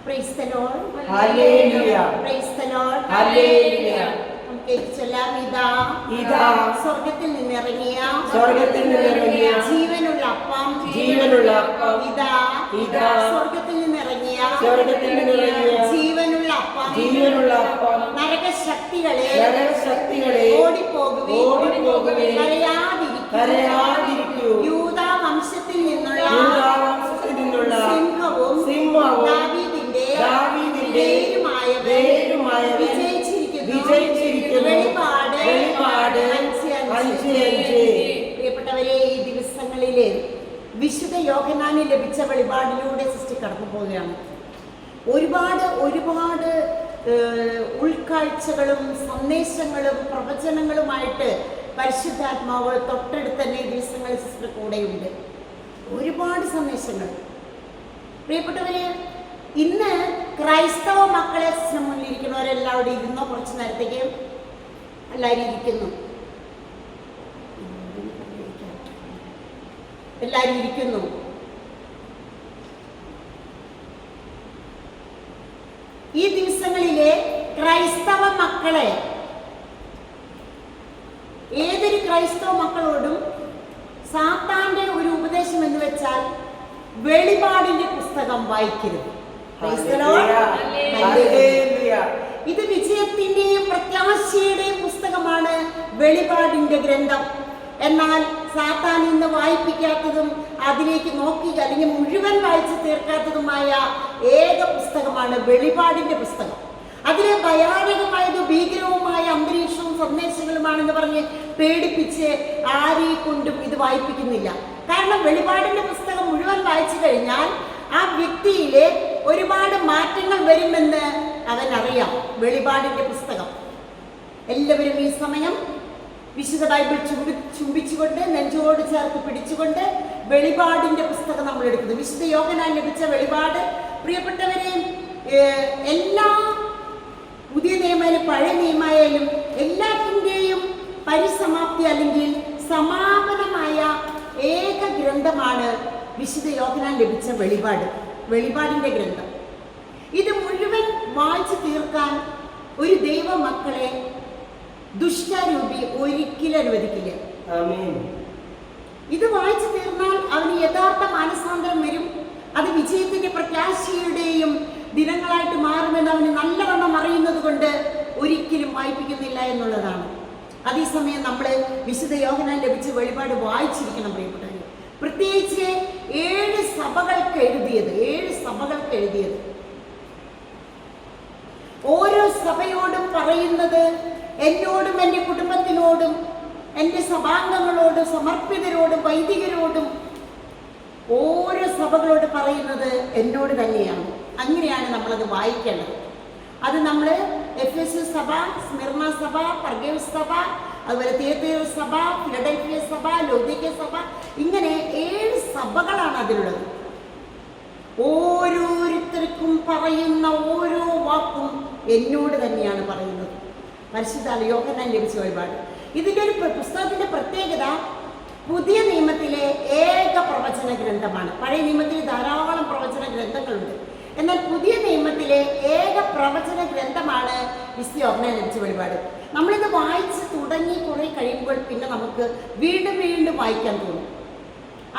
Praise the Lord. Hallelujah. Praise the Lord. Hallelujah. നമുക്ക് ചൊല്ലാം ഇതാ സ്വർഗത്തിൽ നിന്നിറങ്ങിയ ജീവനുള്ള അപ്പം ഇതാ സ്വർഗത്തിൽ നിന്നിറങ്ങിയ ജീവനുള്ള അപ്പം നരകശക്തികളെ ഓടിപ്പോകുവേ കരയാതിരിക്കൂ. യൂദാ വംശത്തിൽ നിന്നുള്ള സിംഹവും ദാവീദിന്റെ വേരുമായ വിജയിച്ചിരിക്കുന്നു. വെളിപ്പാട് 5:5. പ്രിയപ്പെട്ടവരെ, ഈ ദിവസങ്ങളിലെ വിശുദ്ധ യോഹന്നാന് ലഭിച്ച വെളിപാടിലൂടെ സൃഷ്ടി കടന്നു പോവുകയാണ്. ഒരുപാട് ഉൾക്കാഴ്ചകളും സന്ദേശങ്ങളും പ്രവചനങ്ങളുമായിട്ട് പരിശുദ്ധാത്മാവ് തൊട്ടടുത്ത് തന്നെ ഈ ദിവസങ്ങളിൽ സിസ്റ്റർ കൂടെയുണ്ട്. ഒരുപാട് സന്ദേശങ്ങൾ. പ്രിയപ്പെട്ടവരെ, ഇന്ന് ക്രൈസ്തവ മക്കളെ മുന്നിലിരിക്കുന്നവരെല്ലാവരും ഇരുന്നോ? കുറച്ച് നേരത്തേക്ക് എല്ലാവരും ഇരിക്കുന്നു. എല്ലാവരും ഇരിക്കുന്നു. ഈ ദിവസങ്ങളിലെ ക്രൈസ്തവ മക്കളെ, ഏതൊരു ക്രൈസ്തവ മക്കളോടും സാത്താന്റെ ഒരു ഉപദേശം എന്ന് വെച്ചാൽ വെളിപാടിന്റെ പുസ്തകം വായിക്കരുത്. ഇത് വിജയത്തിന്റെയും പ്രത്യാശയുടെയും പുസ്തകമാണ് വെളിപാടിന്റെ ഗ്രന്ഥം. എന്നാൽ സാത്താൻ ഇന്ന് വായിപ്പിക്കാത്തതും അതിലേക്ക് നോക്കി അല്ലെങ്കിൽ മുഴുവൻ വായിച്ചു തീർക്കാത്തതുമായ ഏക പുസ്തകമാണ് വെളിപാടിന്റെ പുസ്തകം. അതിലെ ഭയാനകമായത് ഭീകരവുമായ അന്തരീക്ഷവും സന്ദേശങ്ങളുമാണെന്ന് പറഞ്ഞ് പേടിപ്പിച്ച് ആരെ കൊണ്ടും ഇത് വായിപ്പിക്കുന്നില്ല. കാരണം വെളിപാടിന്റെ പുസ്തകം മുഴുവൻ വായിച്ചു കഴിഞ്ഞാൽ ആ വ്യക്തിയിലെ ഒരുപാട് മാറ്റങ്ങൾ വരുമെന്ന് അവനറിയാം. വെളിപാടിന്റെ പുസ്തകം എല്ലാവരും ഈ സമയം വിശുദ്ധ ബൈബിൾ ചുംബിച്ചുകൊണ്ട് നെഞ്ചോട് ചേർത്ത് പിടിച്ചുകൊണ്ട് വെളിപാടിന്റെ പുസ്തകം നമ്മൾ എടുക്കുന്നു. വിശുദ്ധ യോഹന്നാൻ ലഭിച്ച വെളിപാട്, പ്രിയപ്പെട്ടവരെ, എല്ലാ പുതിയ നിയമമായാലും പഴയ നിയമമായാലും എല്ലാത്തിൻ്റെയും പരിസമാപ്തി അല്ലെങ്കിൽ സമാപനമായ ഏക ഗ്രന്ഥമാണ് വിശുദ്ധ യോഹന്നാൻ ലഭിച്ച വെളിപാടിന്റെ ഗ്രന്ഥം. ഇത് മുഴുവൻ വായിച്ചു തീർക്കാൻ ഒരു ദൈവ മക്കളെ ദുഷ്ടാരൂപി ഒരിക്കലും അനുവദിക്കില്ല. ഇത് വായിച്ചു തീർന്നാൽ അവന് യഥാർത്ഥ മാനസാന്തരം വരും. അത് വിജയത്തിന്റെ പ്രത്യാശയുടെയും ദിനങ്ങളായിട്ട് മാറുമെന്ന് അവന് നല്ലവണ്ണം അറിയുന്നത് കൊണ്ട് ഒരിക്കലും വായിപ്പിക്കുന്നില്ല എന്നുള്ളതാണ്. അതേസമയം നമ്മൾ വിശുദ്ധ യോഹന്നാൻ ലഭിച്ച വെളിപാട് വായിച്ചിരിക്കണം പ്രിയപ്പെട്ടവർ. പ്രത്യേകിച്ച് 7 സഭകൾക്ക് എഴുതിയത് ഓരോ സഭയോടും പറയുന്നത്, എന്നോടും എൻ്റെ കുടുംബത്തിനോടും എൻ്റെ സഭാംഗങ്ങളോടും സമർപ്പിതരോടും വൈദികരോടും ഓരോ സഭകളോട് പറയുന്നത് എന്നോട് തന്നെയാണ്. അങ്ങനെയാണ് നമ്മളത് വായിക്കേണ്ടത്. അത് നമ്മൾ എഫെസസ് സഭ, സ്മിർന സഭ, പെർഗേമസ് സഭ, അതുപോലെ തിയത്തീർ സഭ, ഫിലഡൽഫിയ സഭ, ലൗദീക്യ സഭ, ഇങ്ങനെ 7 സഭകളാണ് അതിലുള്ളത്. ഓരോരുത്തർക്കും പറയുന്ന ഓരോ വാക്കും എന്നോട് തന്നെയാണ് പറയുന്നത്. പരിശുദ്ധ യോഹന്നാൻ ലഭിച്ച വെളിപാട്. ഇതിൻ്റെ ഒരു പുസ്തകത്തിന്റെ പ്രത്യേകത പുതിയ നിയമത്തിലെ ഏക പ്രവചന ഗ്രന്ഥമാണ്. പഴയ നിയമത്തിൽ ധാരാളം പ്രവചന ഗ്രന്ഥങ്ങളുണ്ട്. എന്നാൽ പുതിയ നിയമത്തിലെ ഏക പ്രവചന ഗ്രന്ഥമാണ് വിശുദ്ധ യോഹന്നാൻ ലഭിച്ച വെളിപാട്. നമ്മളിത് വായിച്ച് തുടങ്ങി കുറെ കഴിയുമ്പോൾ പിന്നെ നമുക്ക് വീണ്ടും വായിക്കാൻ തോന്നും.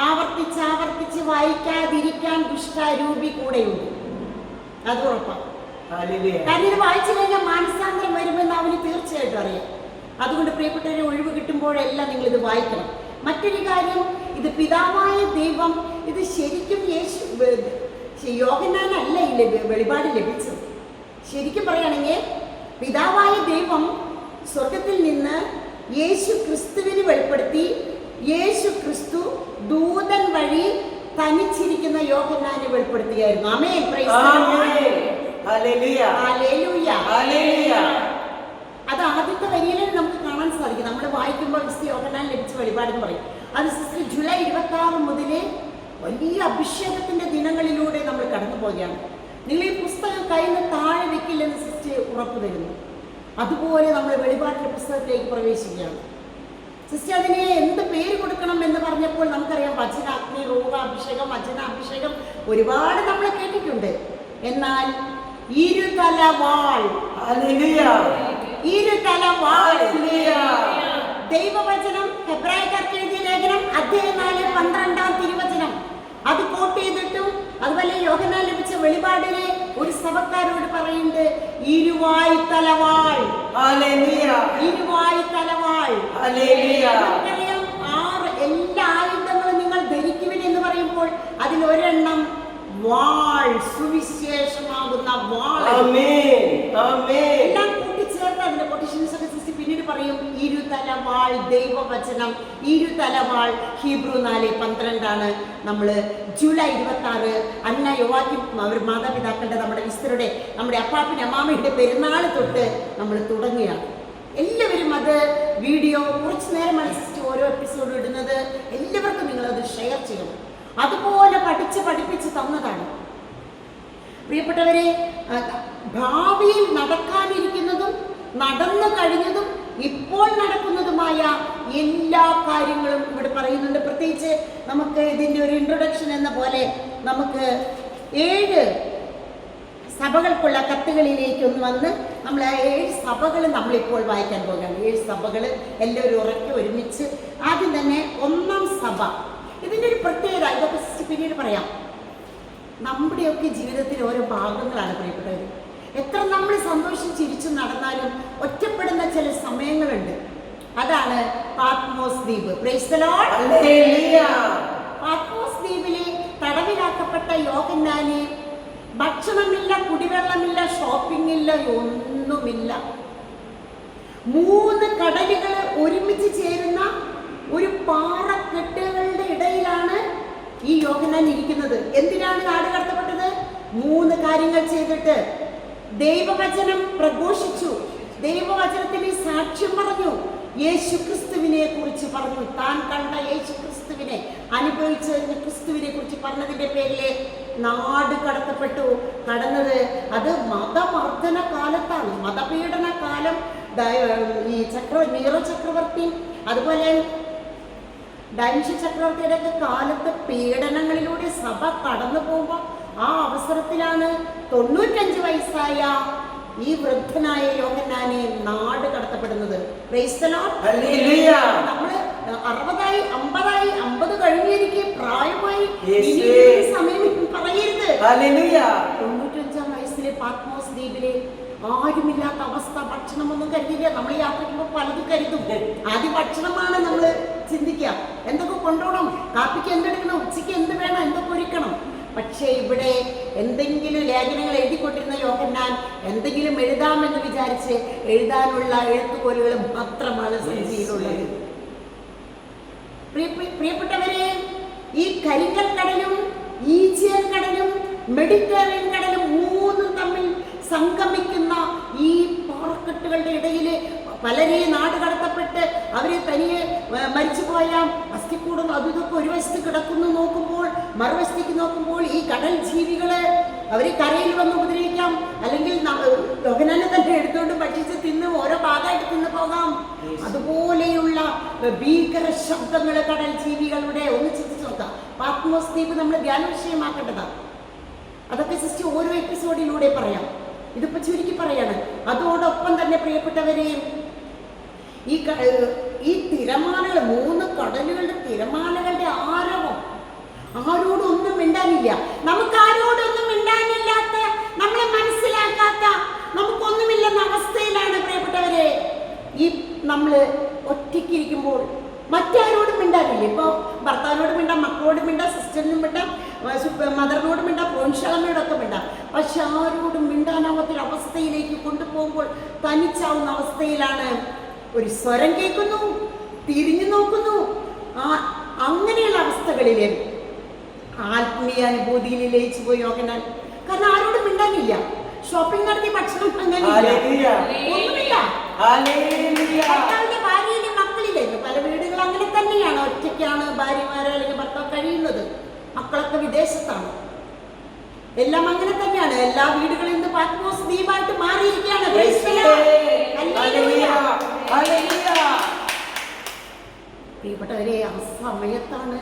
ആവർത്തിച്ച് വായിക്കാതിരിക്കാൻ ദുഷ്ടാരൂപി കൂടെയുണ്ട്. അത് ഉറപ്പാണ്. കാരണം ഇത് വായിച്ചു കഴിഞ്ഞാൽ മാനസാന്തരം വരുമെന്ന് അവന് തീർച്ചയായിട്ടും അറിയാം. അതുകൊണ്ട് പ്രിയപ്പെട്ടവരെ, ഒഴിവ് കിട്ടുമ്പോഴെല്ലാം നിങ്ങൾ ഇത് വായിക്കണം. മറ്റൊരു കാര്യം, ഇത് പിതാവായ ദൈവം, ഇത് ശരിക്കും യോഹന്നാനല്ല ഈ വെളിപാട് ലഭിച്ചത്. ശരിക്കും പറയുകയാണെങ്കിൽ പിതാവായ ദൈവം സ്വർഗത്തിൽ നിന്ന് യേശു ക്രിസ്തുവിന് വെളിപ്പെടുത്തി, യേശു ക്രിസ്തു ദൂതൻ വഴി തനിച്ചിരിക്കുന്ന യോഹന്നാനെ വെളിപ്പെടുത്തുകയായിരുന്നു. ആമേൻ. അത് ആദ്യത്തെ വരിയിൽ നമുക്ക് കാണാൻ സാധിക്കും. നമ്മൾ വായിക്കുമ്പോൾ വിശുദ്ധ യോഹന്നാൻ ലഭിച്ച വെളിപാടെന്ന് പറയും. അത് സിസ്റ്റർ ജൂലൈ 26 മുതൽ വലിയ അഭിഷേകത്തിന്റെ ദിനങ്ങളിലൂടെ നമ്മൾ കടന്നു പോവുകയാണ്. നിങ്ങൾ ഈ പുസ്തകം കയ്യിൽ നിന്ന് താഴെ വെക്കില്ലെന്ന് സിസ്റ്റർ ഉറപ്പു തരുന്നു. അതുപോലെ നമ്മൾ വെളിപാടിന്റെ പുസ്തകത്തിലേക്ക് പ്രവേശിക്കുകയാണ്. സിസ്റ്റർ അതിനെ എന്ത് പേര് കൊടുക്കണം എന്ന് പറഞ്ഞപ്പോൾ നമുക്കറിയാം, വചനാഗ്നി, റൂഹാഭിഷേകം, വചനാഭിഷേകം ഒരുപാട് നമ്മൾ കേട്ടിട്ടുണ്ട്. എന്നാൽ ഇരുതലവാൾ. ഹല്ലേലൂയ. ഇരുതലവാൾ. ഹല്ലേലൂയ. ദൈവവചനം ഹെബ്രായക്കാർക്ക് എഴുതിയ ലേഖനം അധ്യായം 4 12-ാം തിരുവചനം അത് കോട്ട് ചെയ്തിട്ടും അതുപോലെ യോഹന്നാൻ ലഭിച്ച വെളിപാടിലെ ഒരു സഭക്കാരോട് പറയുന്നുണ്ട്, ഇരുവായി തലവാൾ. ഹല്ലേലൂയ. ഇരുവായി തലവാൾ. ഹല്ലേലൂയ. നമുക്കറിയാം, 6 എല്ലാ ആയുധങ്ങളും നിങ്ങൾ ധരിക്കുവിൻ എന്ന് പറയുമ്പോൾ അതിൽ ഒരെണ്ണം വാൾ, സുവിശേഷമാകുന്ന വാൾ. ആമേൻ. ആമേൻ. എല്ലാം കൂട്ടിച്ചേർത്ത് അതിന്റെ കൊട്ടേഷൻസ് ഒക്കെ സിസ്റ്റർ പിന്നീട് പറയും. ഇരുതലവാൾ ദൈവവചനം, ഇരുതലവാൾ ഹീബ്രു 4:12 നമ്മൾ ജൂലൈ 26 അന്ന യോവാക്യം അവർ മാതാപിതാക്കളുടെ നമ്മുടെ വിസ്തരുടെ നമ്മുടെ അപ്പാപ്പൻ അമ്മാമ്മയുടെ പെരുന്നാൾ തൊട്ട് നമ്മൾ തുടങ്ങുകയാണ്. എല്ലാവരും അത് വീഡിയോ കുറച്ച് നേരമാണ് സിസ്റ്റർ ഓരോ എപ്പിസോഡ് ഇടുന്നത്. എല്ലാവർക്കും നിങ്ങളത് ഷെയർ ചെയ്യണം. അതുപോലെ പഠിപ്പിച്ച് തന്നതാണ്. പ്രിയപ്പെട്ടവരെ, ഭാവിയിൽ നടക്കാനിരിക്കുന്നതും നടന്നു കഴിഞ്ഞതും ഇപ്പോൾ നടക്കുന്നതുമായ എല്ലാ കാര്യങ്ങളും ഇവിടെ പറയുന്നുണ്ട്. പ്രത്യേകിച്ച് നമുക്ക് ഇതിൻ്റെ ഒരു ഇൻട്രൊഡക്ഷൻ എന്ന പോലെ നമുക്ക് 7 സഭകൾക്കുള്ള കത്തുകളിലേക്ക് ഒന്ന് വന്ന് നമ്മൾ ആ 7 സഭകൾ നമ്മളിപ്പോൾ വായിക്കാൻ പോകുകയാണ്. 7 സഭകൾ എല്ലാവരും ഉറക്കെ ഒരുമിച്ച്. ആദ്യം തന്നെ 1-ാം സഭ. ഇതിൻ്റെ ഒരു പ്രത്യേകത ഇതൊക്കെ പിന്നീട് പറയാം. നമ്മുടെയൊക്കെ ജീവിതത്തിൽ ഓരോ ഭാഗങ്ങളാണ് പ്രിയപ്പെട്ടവർ. എത്ര നമ്മൾ സന്തോഷിച്ചിരിച്ചു നടന്നാലും ഒറ്റപ്പെടുന്ന ചില സമയങ്ങളുണ്ട്. അതാണ് പാത്മോസ് ദ്വീപ്. Price the Lord. Hallelujah. Patmos ദ്വീപിലെ തടവിലാക്കപ്പെട്ട യോഹന്നാന് ഭക്ഷണമില്ല, കുടിവെള്ളമില്ല, ഷോപ്പിംഗ് ഇല്ല, ഒന്നുമില്ല. 3 കടലുകൾ ഒരുമിച്ച് ചേരുന്ന ഒരു പാറക്കെട്ടുകളുടെ ഇടയിലാണ് ഈ യോഹന്നാൻ ഇരിക്കുന്നത്. എന്തിനാണ് നാട് കടത്തപ്പെട്ടത്? 3 കാര്യങ്ങൾ ചെയ്തിട്ട് ദൈവവചനം പ്രഘോഷിച്ചു, ദൈവവചനത്തിന് സാക്ഷ്യം പറഞ്ഞു, യേശുക്രിസ്തുവിനെ കുറിച്ച് പറഞ്ഞു. താൻ കണ്ട യേശുക്രിസ്തുവിനെ, അനുഭവിച്ച ക്രിസ്തുവിനെ കുറിച്ച് പറഞ്ഞതിന്റെ പേരില് നാട് കടത്തപ്പെട്ടു. കടന്നത് അത് മതമർദ്ദന കാലത്താണ്, മതപീഡന കാലം. ഈ നീറോ ചക്രവർത്തി അതുപോലെ ഡൈൻഷ ചക്രവർത്തിയുടെ ഒക്കെ കാലത്ത് പീഡനങ്ങളിലൂടെ സഭ കടന്നു പോകുമ്പോൾ ആ അവസരത്തിലാണ് 95 വയസ്സായ ഈ വൃദ്ധനായ യോഹന്നാനെ നാട് കടത്തപ്പെടുന്നത്. Praise the Lord. ഹല്ലേലൂയ. നമ്മള് 60 50 50 കഴിഞ്ഞിരിക്കെ പ്രായമായി സമയം പറയരുത്. ഹല്ലേലൂയ. 95-ാം വയസ്സിലെ പാത്മോസ് ദ്വീപിലെ ആരുമില്ലാത്ത അവസ്ഥ, ഭക്ഷണമൊന്നും കരുതില്ല. നമ്മൾ യാത്രയ്ക്കുമ്പോൾ പലതും കരുതും. ആദ്യം ഭക്ഷണമാണ് നമ്മൾ ചിന്തിക്കുക. എന്തൊക്കെ കൊണ്ടുപോകണം, കാപ്പിക്ക് എന്തെടുക്കണം, ഉച്ചയ്ക്ക് എന്ത് വേണം, എന്തൊക്കെ ഒരുക്കണം. പക്ഷേ ഇവിടെ എന്തെങ്കിലും ലേഖനങ്ങൾ എഴുതിക്കൊണ്ടിരുന്ന യോഹന്നാൻ എന്തെങ്കിലും എഴുതാമെന്ന് വിചാരിച്ച് എഴുതാനുള്ള എഴുത്തുകോലുകൾ മാത്രമാണ് സഞ്ചിയിലുള്ളത്. പ്രിയപ്പെട്ടവരെ, ഈ കരിങ്കൽ കടലും ഈജിയൻ കടലും മെഡിറ്ററേനിയൻ കടലും 3 തമ്മിൽ സംഗമിക്കുന്ന ഈ പാറക്കെട്ടുകളുടെ ഇടയിൽ പലരെ നാട് കടത്തപ്പെട്ട് അവരെ തനിയെ മരിച്ചുപോയ അസ്ഥിക്കൂടും അതും ഇതൊക്കെ ഒരു വശത്ത് കിടക്കുന്നു. മറുവശത്തേക്ക് നോക്കുമ്പോൾ ഈ കടൽ ജീവികള് അവരെ കരയിൽ വന്ന് ഉപദ്രവിക്കാം, അല്ലെങ്കിൽ യോഹന്നാനെ തന്നെ എടുത്തുകൊണ്ട് ഭക്ഷിച്ച് തിന്ന് ഓരോ ഭാഗമായിട്ട് തിന്നു പോകാം. അതുപോലെയുള്ള ഭീകര ശബ്ദങ്ങൾ കടൽ ജീവികളുടെ ഒന്ന് ചിന്തിച്ചു നോക്കാം. പാത്മോസ് ദ്വീപ് നമ്മൾ ധ്യാന വിഷയമാക്കേണ്ടതാണ്. അതൊക്കെ സിസ്റ്റർ ഓരോ എപ്പിസോഡിലൂടെ പറയാം. ഇതിപ്പോ ചുരുക്കി പറയാണ്. അതോടൊപ്പം തന്നെ പ്രിയപ്പെട്ടവരെ, ഈ തിരമാലകൾ, 3 കടലുകളുടെ തിരമാലകളുടെ ആരവം, ആരോടൊന്നും മിണ്ടാനില്ല. നമുക്ക് ആരോടൊന്നും മിണ്ടാനില്ലാത്ത, നമ്മളെ മനസ്സിലാക്കാത്ത, നമുക്കൊന്നുമില്ലെന്ന അവസ്ഥയിലാണ് പ്രിയപ്പെട്ടവരെ ഈ നമ്മള് ഒറ്റയ്ക്കിരിക്കുമ്പോൾ. മറ്റാരോടും മിണ്ടാനില്ല. ഇപ്പോൾ ഭർത്താവിനോട് മിണ്ടാം, മക്കളോട് മിണ്ടാം, സിസ്റ്ററിനും മിണ്ടാം, മദറിനോട് മിണ്ടാം, പ്രോൻഷാളമ്മയോടൊക്കെ മിണ്ടാം. പക്ഷെ ആരോടും മിണ്ടാനാവാത്തൊരു അവസ്ഥയിലേക്ക് കൊണ്ടുപോകുമ്പോൾ തനിച്ചാവുന്ന അവസ്ഥയിലാണ്. ഒരു സ്വരം കേൾക്കുന്നു, തിരിഞ്ഞു നോക്കുന്നു. അങ്ങനെയുള്ള അവസ്ഥകളിൽ ആത്മീയ അനുഭൂതിയിൽ ലയിച്ചു പോയി യോഹന്നാൻ. കാരണം ആരോടും മിണ്ടാനില്ല. ഷോപ്പിംഗ് നടത്തി ഭക്ഷണം ഒന്നുമില്ല. ഭർത്താവിന്റെ ഭാര്യയിലെ മക്കളിലേക്ക് പല വീടുകൾ അങ്ങനെ തന്നെയാണ്. ഒറ്റയ്ക്കാണ് ഭാര്യമാരോ അല്ലെങ്കിൽ ഭർത്താവ് കഴിയുന്നത്. മക്കളൊക്കെ വിദേശത്താണ്. എല്ലാം അങ്ങനെ തന്നെയാണ്. എല്ലാ വീടുകളിൽ നിന്ന് പാത്മോസ് ദ്വീപായിട്ട് മാറിയിരിക്കുകയാണ്. പ്രിയപ്പെട്ടവരെ, ആ സമയത്താണ്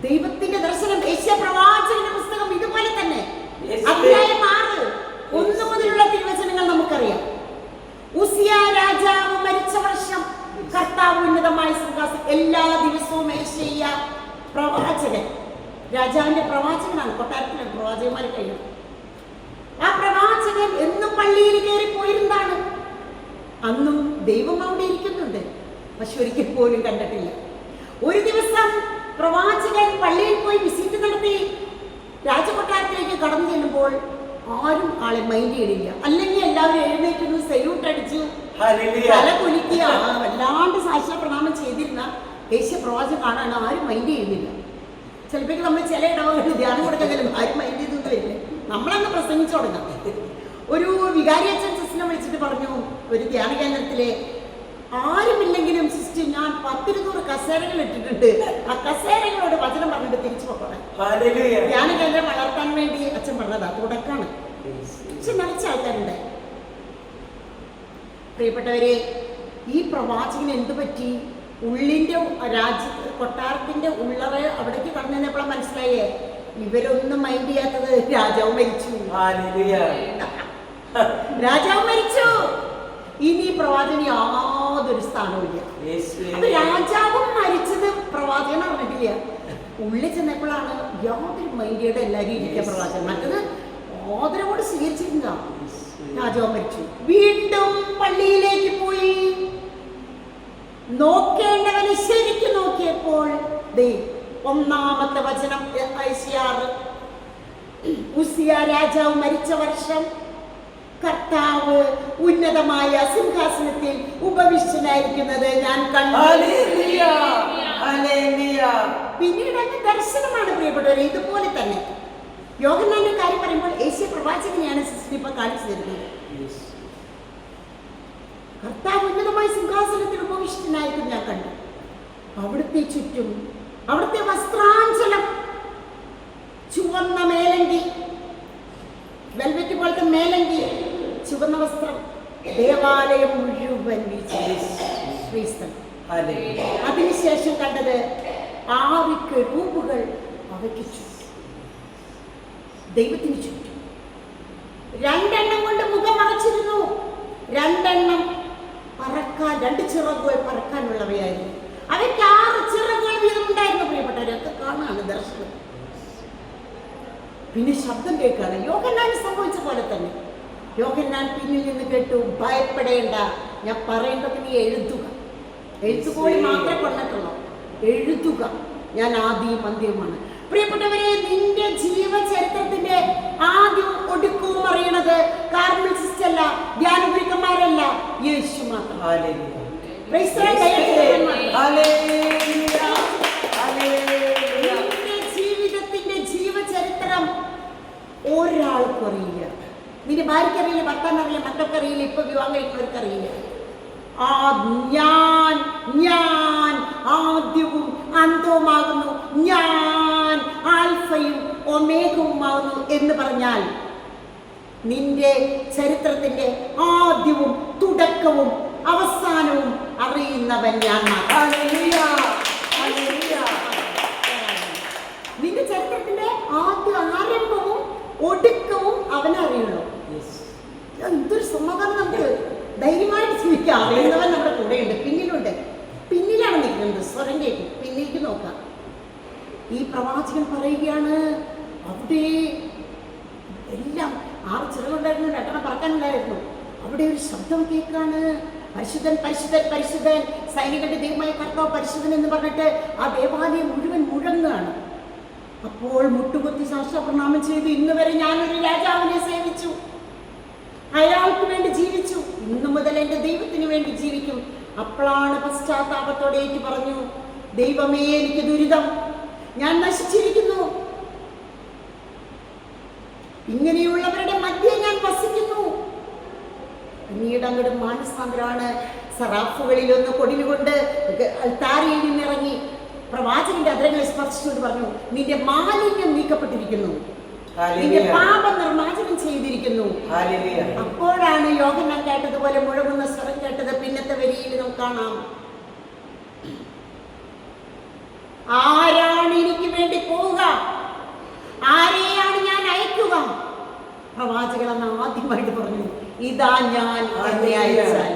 ദൈവത്തിന്റെ ദർശനം. യേശയ്യാ പ്രവാചകന്റെ പുസ്തകം ഇതുപോലെ തന്നെ അധ്യായം പ്രവാചകന്മാർ കഴിയണം. ആ പ്രവാചകൻ എന്നും പള്ളിയിൽ കയറി പോയിരുന്നാണ്. അന്നും ദൈവം അവിടെ ഇരിക്കുന്നുണ്ട്, പക്ഷെ ഒരിക്കൽ പോലും കണ്ടിട്ടില്ല. ഒരു ദിവസം പ്രവാചകൻ പള്ളിയിൽ പോയി വിസിറ്റ് നടത്തി രാജകൊട്ടാരത്തിലേക്ക് കടന്നു ചെല്ലുമ്പോൾ ആരും ആളെ മൈൻഡ് ചെയ്യണില്ല. അല്ലെങ്കിൽ എല്ലാവരും എഴുന്നേറ്റുന്നു, സല്യൂട്ട് അടിച്ചു, തല കുലുക്കി വല്ലാണ്ട് സാക്ഷാ പ്രണാമം ചെയ്തിരുന്ന യേശു പ്രവാചകൻ കാണാൻ ആരും മൈൻഡ് ചെയ്യുന്നില്ല. ചിലപ്പോൾ നമ്മൾ ചില ഇടവകളിൽ ധ്യാനം കൊടുക്കാൻ ആരും മൈൻഡ് ചെയ്തൊന്നും വരില്ല. നമ്മളങ്ങ് പ്രസംഗിച്ചു തുടങ്ങാം. ഒരു വികാരി അച്ഛൻ സിസ്റ്ററിനെ വിളിച്ചിട്ട് പറഞ്ഞു, ഒരു ധ്യാന കേന്ദ്രത്തിലെ ആരുമില്ലെങ്കിലും സിസ്റ്റർ ഞാൻ 10-200 കസേരകൾ ഇട്ടിട്ടുണ്ട്, ആ കസേരകളോട് വചനം പറഞ്ഞിട്ട് തിരിച്ചു പോകണം. ധ്യാന കേന്ദ്രം വളർത്താൻ വേണ്ടി അച്ഛൻ പറഞ്ഞതാ, തുടക്കാണ്. പക്ഷെ നിറച്ച ആൾക്കാരുണ്ട്. പ്രിയപ്പെട്ടവരെ, ഈ പ്രവാചകന് എന്തു പറ്റി? ഉള്ളിന്റെ കൊട്ടാരത്തിന്റെ ഉള്ളറ അവിടേക്ക് കടന്നു കഴിഞ്ഞപ്പോഴാണ് മനസ്സിലായേ ഇവരൊന്നും മൈൻഡ് ചെയ്യാത്തത്. രാജാവ് മരിച്ചു, രാജാവ് മരിച്ചു. ഇനി പ്രവാചകന് യാതൊരു സ്ഥാനവുമില്ല. അപ്പൊ രാജാവും മരിച്ചത് പ്രവാചകൻ അറിഞ്ഞിട്ടില്ല. ഉള്ളിൽ ചെന്നപ്പോഴാണ് യാതൊരു മൈൻഡിയുടെ എല്ലാവരും ഇരിക്കുക പ്രവാചകൻ. മറ്റത് ആദരവോട് സ്വീകരിച്ചിരുന്ന രാജാവ് മരിച്ചു. വീണ്ടും പള്ളിയിലേക്ക് പോയി. നോക്കേണ്ടവനെ ശരിക്കും നോക്കിയപ്പോൾ ഒന്നാമത്തെ വചനം ഉസിയ രാജാവ് മരിച്ച വർഷം കർത്താവ് ഉന്നതമായ സിംഹാസനത്തിൽ ഉപവിഷ്ടനായിരിക്കുന്നത് ഞാൻ കണ്ടു. പിന്നീട് അങ്ങ് ദർശനമാണ് പ്രിയപ്പെട്ടവരെ. ഇതുപോലെ തന്നെ യോഹന്നാന്റെ കാര്യം പറയുമ്പോൾ യേശു പ്രവാചകനെയാണ് സിസ്റ്റർ ഇപ്പൊ കാണിച്ചു തരുന്നത്. കർത്താവ് ഉന്നതമായ സിംഹാസനത്തിൽ ഉപവിഷ്ടനായിരിക്കും ഞാൻ കണ്ടു. അവിടുത്തെ ചുറ്റും അവിടുത്തെ വസ്ത്രാഞ്ചലം ചുവന്ന മേലങ്കി, വെൽവെറ്റ് പോലത്തെ മേലങ്കി, ചുവന്ന വസ്ത്രം, ദേവാലയം മുഴുവൻ വീഴ്ച. അതിനുശേഷം കണ്ടത് 6 കെരൂബുകൾ അവയ്ക്ക് ചുറ്റും, ദൈവത്തിന് ചുറ്റും. 2 കൊണ്ട് മുഖം മറച്ചിരുന്നു. 2 പറക്കാൻ, 2 ചിറകുകൾ പറക്കാനുള്ളവയായിരുന്നു. അവയ്ക്ക് 6 ചിറകുകൾ വീതം ഉണ്ടായിരുന്നു. പ്രിയപ്പെട്ടവരൊക്കെ കാണാണ് ദർശനം. പിന്നെ ശബ്ദം കേൾക്കാണ്. യോഹന്നാൻ സംഭവിച്ച പോലെ തന്നെ യോഹന്നാൻ പിന്നിൽ നിന്ന് കേട്ടു, ഭയപ്പെടേണ്ട, ഞാൻ പറയേണ്ടത് നീ എഴുതുക. എഴുത്തുപോയി മാത്രമേ കൊണ്ടിട്ടുള്ളൂ, എഴുതുക, ഞാൻ ആദ്യവും അന്ത്യവുമാണ്. പ്രിയപ്പെട്ടവരെ, നിന്റെ ജീവചരിത്രത്തിന്റെ ആദ്യവും ഒടുക്കവും അറിയണത് കാർമൽ സിസ്റ്റർ അല്ല, ധ്യാനഗുരുക്കന്മാരല്ല, യേശു മാത്രം. ജീവിതത്തിന്റെ ജീവചരിത്രം ഒരാൾക്കും അറിയില്ല. നിന്റെ ഭാര്യയ്ക്ക് അറിയില്ല, ഭർത്താവിന് അറിയില്ല, മക്കൾക്ക് അറിയില്ല, ഇപ്പൊ വിവാഹം കഴിക്കുന്നവർക്ക് അറിയില്ല. ഞാൻ ആദ്യവും അന്തവുമാകുന്നു, ഞാൻ ആൽഫയും ഒമേഗവുമാകുന്നു എന്ന് പറഞ്ഞാൽ നിന്റെ ചരിത്രത്തിന്റെ ആദ്യവും തുടക്കവും അവസാനവും അറിയുന്നവൻ ഞാൻ മാത്രം. നിന്റെ ചരിത്രത്തിന്റെ ആദ്യ ആരംഭവും ഒടുക്കവും അവനറിയുള്ളൂ. എന്തൊരു സമാധാനം! നമുക്ക് ധൈര്യമായിട്ട് ജീവിക്കാം. അറിയുന്നവൻ നമ്മുടെ കൂടെയുണ്ട്, പിന്നിലുണ്ട്. പിന്നിലാണ് നിൽക്കുന്നത്, സ്വരം കേൾക്കും, പിന്നിലേക്ക് നോക്കാം. ഈ പ്രവാചകൻ പറയുകയാണ്, അവിടെ എല്ലാം 6 ചിറകുണ്ടായിരുന്നു, 2 പറക്കാനുണ്ടായിരുന്നു. അവിടെ ഒരു ശബ്ദം കേൾക്കാണ്, പരിശുദ്ധൻ പരിശുദ്ധൻ പരിശുദ്ധൻ, സൈനികന്റെ ദൈവമായ കർത്താവ് പരിശുദ്ധൻ എന്ന് പറഞ്ഞിട്ട് ആ ദേവാലയം മുഴുവൻ മുഴങ്ങുകയാണ്. അപ്പോൾ മുട്ടുകുത്തി സാക്ഷാ പ്രണാമം ചെയ്തു, ഇന്ന് വരെ ഞാനൊരു രാജാവിനെ സേവിച്ചു, അയാൾക്ക് വേണ്ടി ജീവിച്ചു, ഇന്നു മുതൽ എൻ്റെ ദൈവത്തിന് വേണ്ടി ജീവിക്കും. അപ്പോഴാണ് പശ്ചാത്താപത്തോടെ ഏറ്റു പറഞ്ഞു, ദൈവമേ, എനിക്ക് ദുരിതം, ഞാൻ നശിച്ചിരിക്കുന്നു, ഇങ്ങനെയുള്ളവരുടെ മധ്യേ ഞാൻ വസിക്കുന്നു. പിന്നീട് അങ്ങോട്ട് മാനസാന്തരമാണ്. സറാഫുകളിലൊന്ന് കൊടിലുകൊണ്ട് അൽത്താരയിൽ നിന്നിറങ്ങി പ്രവാചകന്റെ അധരങ്ങളെ സ്പർശിച്ചുകൊണ്ട് പറഞ്ഞു, നിന്റെ മാലിന്യം നീക്കപ്പെട്ടിരിക്കുന്നു, നിന്റെ പാപം നിർമ്മാർജ്ജനം ചെയ്തിരിക്കുന്നു. അപ്പോഴാണ് യോഹന്നാൻ കേട്ടതുപോലെ മുഴങ്ങുന്ന സ്വരം കേട്ടത്. പിന്നത്തെ വരിയിൽ നമുക്ക് കാണാം, ആരാണ് എനിക്ക് വേണ്ടി പോവുക, ആരെയാണ് ഞാൻ അയക്കുക? പ്രവാചകൻ അന്ന് ആദ്യമായിട്ട് പറഞ്ഞു, ഇതാ ഞാൻ എന്നെ അയച്ചാൽ.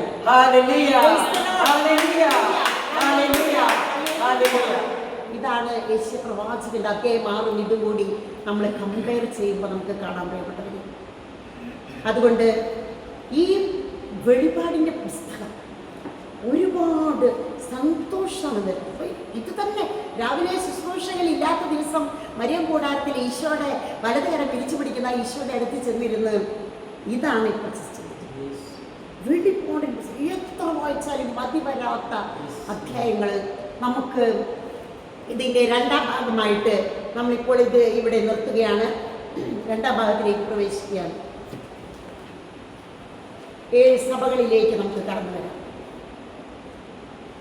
ഇതാണ് യേശു പ്രവാചകന്റെ അധ്യായം 6 ഇതും കൂടി നമ്മൾ കമ്പയർ ചെയ്യുമ്പോൾ നമുക്ക് കാണാൻ പ്രിയപ്പെട്ടവർ. അതുകൊണ്ട് ഈ വെളിപാടിൻ്റെ പുസ്തകം ഒരുപാട് സന്തോഷമാണ് തരുന്നത്. ഇത് തന്നെ രാവിലെ ശുശ്രൂഷകളില്ലാത്ത ദിവസം മരിയം കൂടാരത്തിൽ ഈശോയുടെ വലതുകരം പിരിച്ചു പിടിക്കുന്ന ഈശോയുടെ അടുത്ത് ചെന്നിരുന്ന് ഇതാണ് ഇപ്പോൾ വെളിപാടിൻ്റെ പുസ്തകം. എത്ര വായിച്ചാലും മതി വരാത്ത അധ്യായങ്ങൾ. നമുക്ക് ഇതിൻ്റെ രണ്ടാം ഭാഗമായിട്ട് നമ്മളിപ്പോൾ ഇത് ഇവിടെ നിർത്തുകയാണ്. രണ്ടാം ഭാഗത്തിലേക്ക് പ്രവേശിക്കുകയാണ്. 7 സഭകളിലേക്ക് നമുക്ക് കടന്നു വരാം.